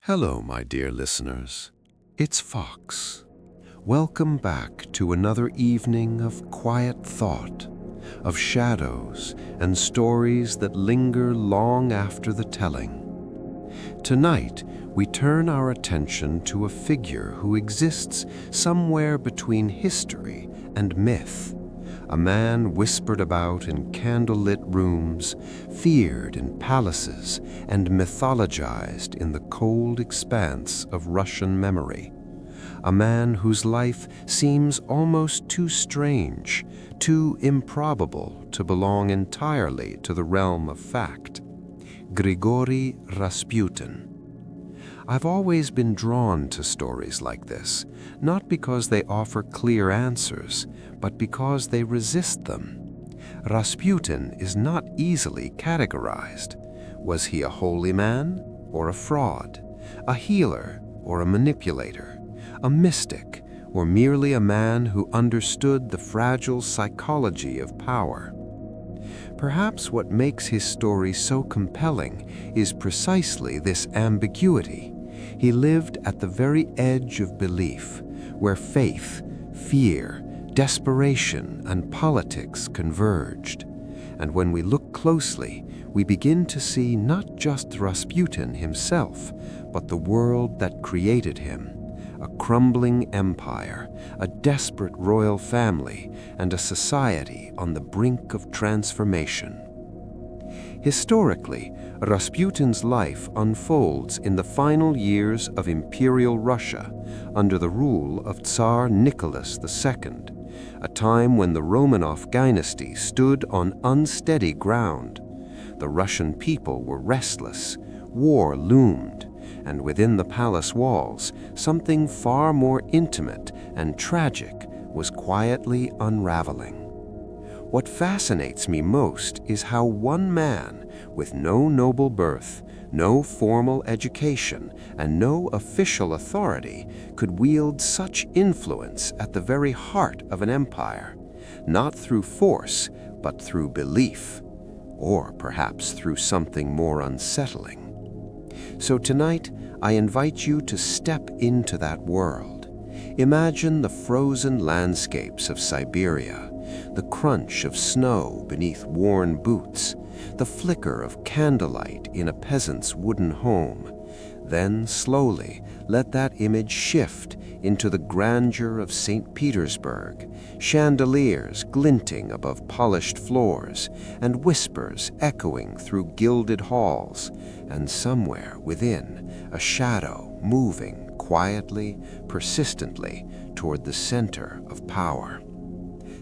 Hello, my dear listeners. It's Fox. Welcome back to another evening of quiet thought, of shadows and stories that linger long after the telling. Tonight, we turn our attention to a figure who exists somewhere between history and myth. A man whispered about in candlelit rooms, feared in palaces, and mythologized in the cold expanse of Russian memory. A man whose life seems almost too strange, too improbable to belong entirely to the realm of fact. Grigory Rasputin. I've always been drawn to stories like this, not because they offer clear answers, but because they resist them. Rasputin is not easily categorized. Was he a holy man or a fraud? A healer or a manipulator? A mystic or merely a man who understood the fragile psychology of power? Perhaps what makes his story so compelling is precisely this ambiguity. He lived at the very edge of belief, where faith, fear, desperation, and politics converged. And when we look closely, we begin to see not just Rasputin himself, but the world that created him. A crumbling empire, a desperate royal family, and a society on the brink of transformation. Historically, Rasputin's life unfolds in the final years of Imperial Russia under the rule of Tsar Nicholas II, a time when the Romanov dynasty stood on unsteady ground. The Russian people were restless, war loomed, and within the palace walls, something far more intimate and tragic was quietly unraveling. What fascinates me most is how one man, with no noble birth, no formal education, and no official authority, could wield such influence at the very heart of an empire, not through force, but through belief, or perhaps through something more unsettling. So tonight, I invite you to step into that world. Imagine the frozen landscapes of Siberia, the crunch of snow beneath worn boots, the flicker of candlelight in a peasant's wooden home. Then slowly let that image shift into the grandeur of St. Petersburg, chandeliers glinting above polished floors, and whispers echoing through gilded halls, and somewhere within, a shadow moving quietly, persistently toward the center of power.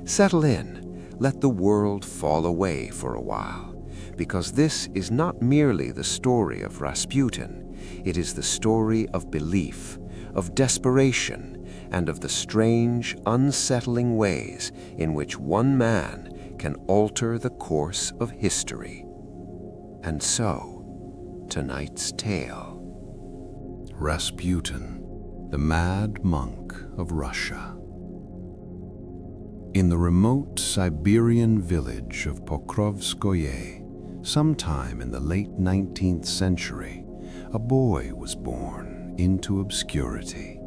Settle in, let the world fall away for a while, because this is not merely the story of Rasputin, it is the story of belief, of desperation, and of the strange, unsettling ways in which one man can alter the course of history. And so, tonight's tale. Rasputin, the mad monk of Russia. In the remote Siberian village of Pokrovskoye, sometime in the late 19th century, a boy was born into obscurity.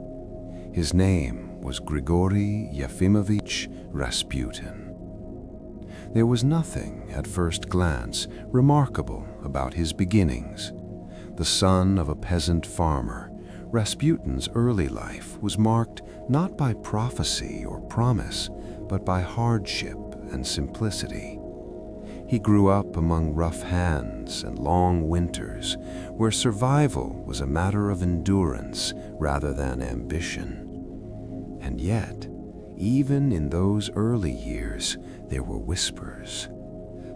His name was Grigory Yefimovich Rasputin. There was nothing, at first glance, remarkable about his beginnings. The son of a peasant farmer, Rasputin's early life was marked not by prophecy or promise, but by hardship and simplicity. He grew up among rough hands and long winters, where survival was a matter of endurance rather than ambition. And yet, even in those early years, there were whispers.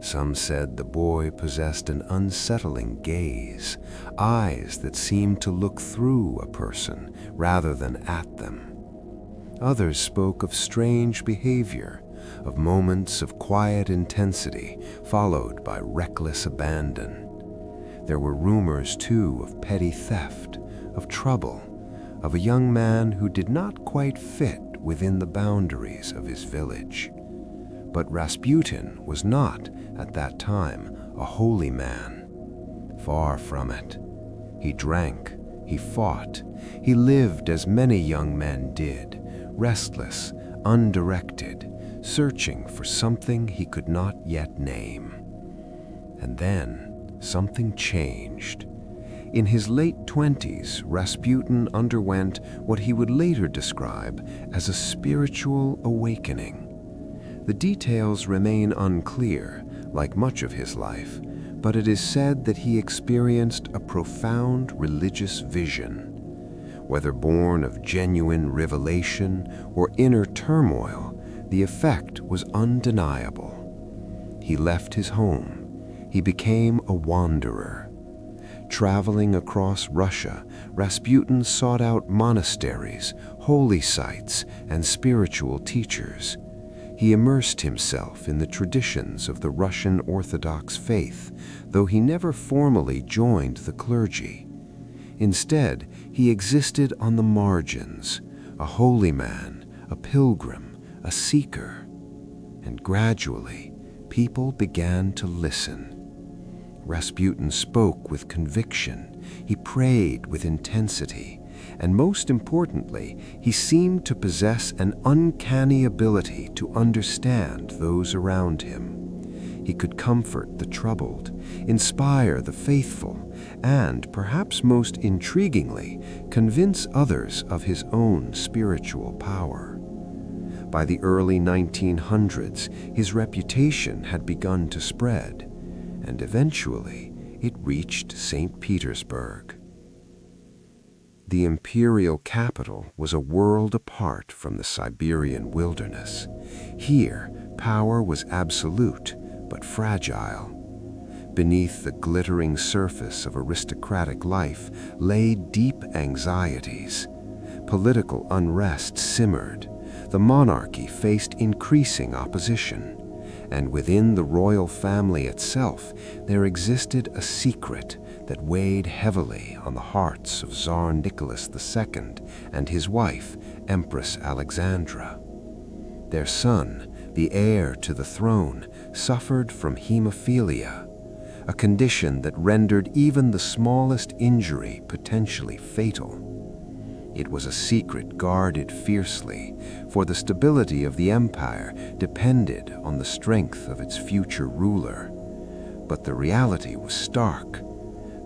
Some said the boy possessed an unsettling gaze, eyes that seemed to look through a person rather than at them. Others spoke of strange behavior, of moments of quiet intensity followed by reckless abandon. There were rumors, too, of petty theft, of trouble, of a young man who did not quite fit within the boundaries of his village. But Rasputin was not, at that time, a holy man. Far from it. He drank, He fought. He lived as many young men did, restless, undirected, searching for something he could not yet name. And then something changed. In his late 20s, Rasputin underwent what he would later describe as a spiritual awakening. The details remain unclear, like much of his life, but it is said that he experienced a profound religious vision. Whether born of genuine revelation or inner turmoil, the effect was undeniable. He left his home. He became a wanderer. Traveling across Russia, Rasputin sought out monasteries, holy sites, and spiritual teachers. He immersed himself in the traditions of the Russian Orthodox faith, though he never formally joined the clergy. Instead, he existed on the margins, a holy man, a pilgrim, a seeker. And gradually, people began to listen. Rasputin spoke with conviction, he prayed with intensity, and most importantly, he seemed to possess an uncanny ability to understand those around him. He could comfort the troubled, inspire the faithful, and, perhaps most intriguingly, convince others of his own spiritual power. By the early 1900s, his reputation had begun to spread, and eventually it reached St. Petersburg. The imperial capital was a world apart from the Siberian wilderness. Here, power was absolute, but fragile. Beneath the glittering surface of aristocratic life lay deep anxieties. Political unrest simmered. The monarchy faced increasing opposition. And within the royal family itself, there existed a secret that weighed heavily on the hearts of Tsar Nicholas II and his wife, Empress Alexandra. Their son, the heir to the throne, suffered from hemophilia, a condition that rendered even the smallest injury potentially fatal. It was a secret guarded fiercely, for the stability of the empire depended on the strength of its future ruler. But the reality was stark.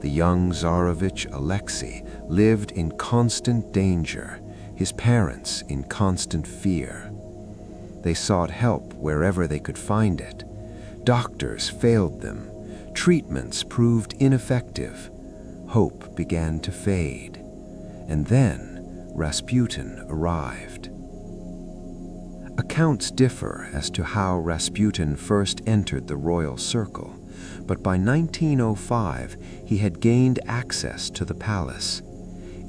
The young Tsarevich Alexei lived in constant danger, his parents in constant fear. They sought help wherever they could find it. Doctors failed them. Treatments proved ineffective. Hope began to fade. And then Rasputin arrived. Accounts differ as to how Rasputin first entered the royal circle, but by 1905 he had gained access to the palace.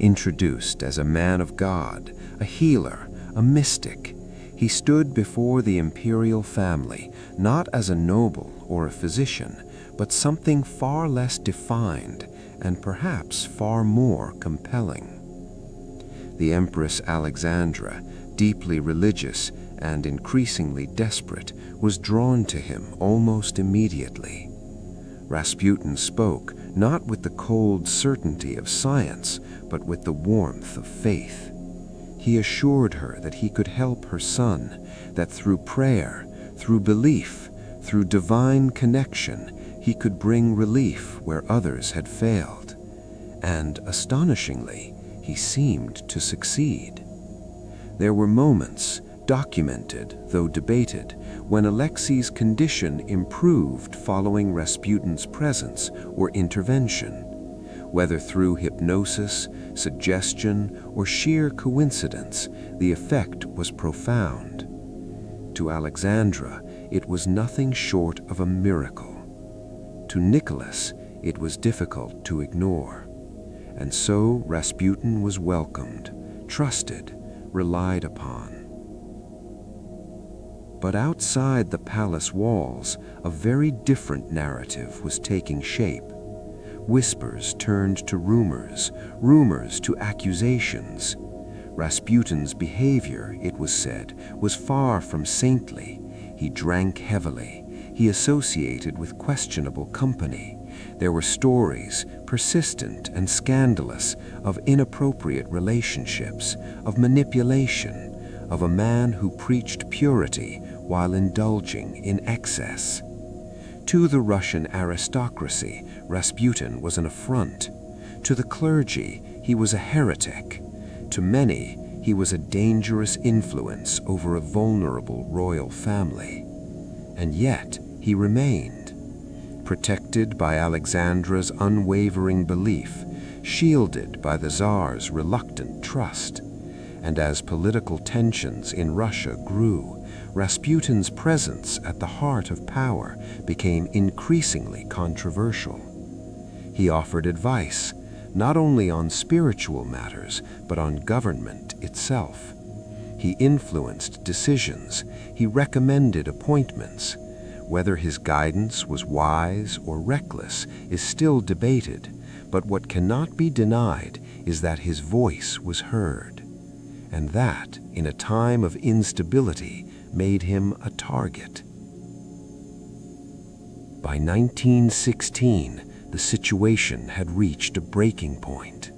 Introduced as a man of God, a healer, a mystic, he stood before the imperial family not as a noble or a physician, but something far less defined and perhaps far more compelling. The Empress Alexandra, deeply religious and increasingly desperate, was drawn to him almost immediately. Rasputin spoke not with the cold certainty of science, but with the warmth of faith. He assured her that he could help her son, that through prayer, through belief, through divine connection, he could bring relief where others had failed. And, astonishingly, he seemed to succeed. There were moments, documented though debated, when Alexei's condition improved following Rasputin's presence or intervention. Whether through hypnosis, suggestion, or sheer coincidence, the effect was profound. To Alexandra, it was nothing short of a miracle. To Nicholas, it was difficult to ignore. And so Rasputin was welcomed, trusted, relied upon. But outside the palace walls, a very different narrative was taking shape. Whispers turned to rumors, rumors to accusations. Rasputin's behavior, it was said, was far from saintly. He drank heavily. He associated with questionable company. There were stories, persistent and scandalous, of inappropriate relationships, of manipulation, of a man who preached purity while indulging in excess. To the Russian aristocracy, Rasputin was an affront. To the clergy, he was a heretic. To many, he was a dangerous influence over a vulnerable royal family. And yet, he remained, protected by Alexandra's unwavering belief, shielded by the Tsar's reluctant trust. And as political tensions in Russia grew, Rasputin's presence at the heart of power became increasingly controversial. He offered advice, not only on spiritual matters, but on government itself. He influenced decisions, he recommended appointments. Whether his guidance was wise or reckless is still debated, but what cannot be denied is that his voice was heard. And that, in a time of instability, made him a target. By 1916, the situation had reached a breaking point.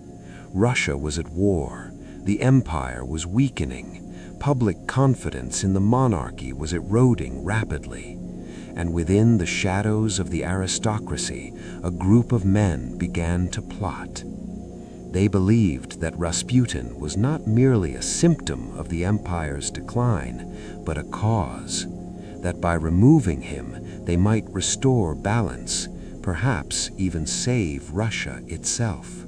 Russia was at war, the empire was weakening, public confidence in the monarchy was eroding rapidly, and within the shadows of the aristocracy, a group of men began to plot. They believed that Rasputin was not merely a symptom of the empire's decline, but a cause, that by removing him they might restore balance, perhaps even save Russia itself.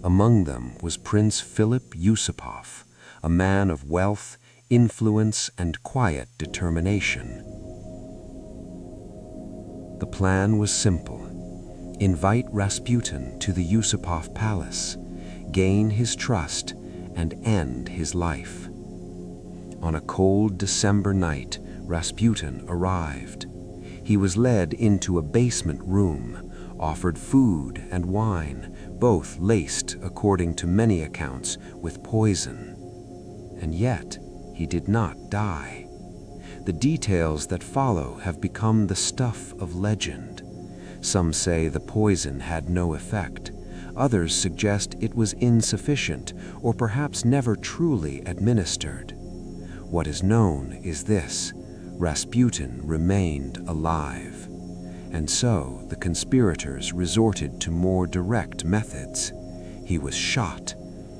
Among them was Prince Philip Yusupov, a man of wealth, influence, and quiet determination. The plan was simple. Invite Rasputin to the Yusupov palace, gain his trust, and end his life. On a cold December night, Rasputin arrived. He was led into a basement room, offered food and wine, both laced, according to many accounts, with poison. And yet, he did not die. The details that follow have become the stuff of legend. Some say the poison had no effect. Others suggest it was insufficient, or perhaps never truly administered. What is known is this: Rasputin remained alive. And so the conspirators resorted to more direct methods. He was shot,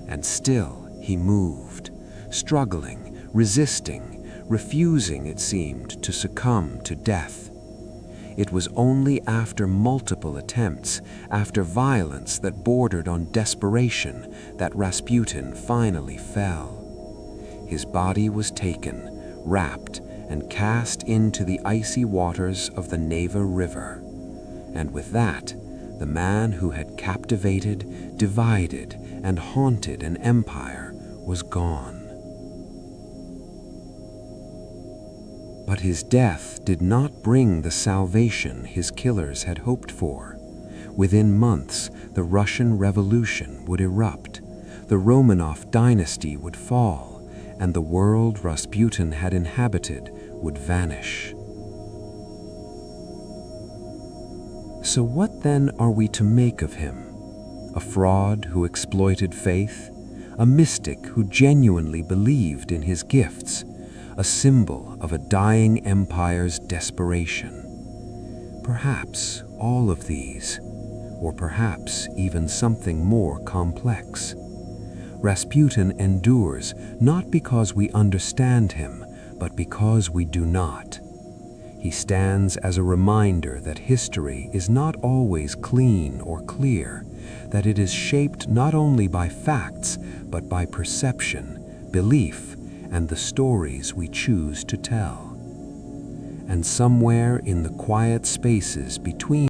and still he moved, struggling, resisting, refusing, it seemed, to succumb to death. It was only after multiple attempts, after violence that bordered on desperation, that Rasputin finally fell. His body was taken, wrapped, and cast into the icy waters of the Neva River. And with that, the man who had captivated, divided, and haunted an empire was gone. But his death did not bring the salvation his killers had hoped for. Within months, the Russian Revolution would erupt, the Romanov dynasty would fall, and the world Rasputin had inhabited would vanish. So what then are we to make of him? A fraud who exploited faith? A mystic who genuinely believed in his gifts? A symbol of a dying empire's desperation? Perhaps all of these, or perhaps even something more complex. Rasputin endures not because we understand him, but because we do not. He stands as a reminder that history is not always clean or clear, that it is shaped not only by facts, but by perception, belief, and the stories we choose to tell. And somewhere in the quiet spaces between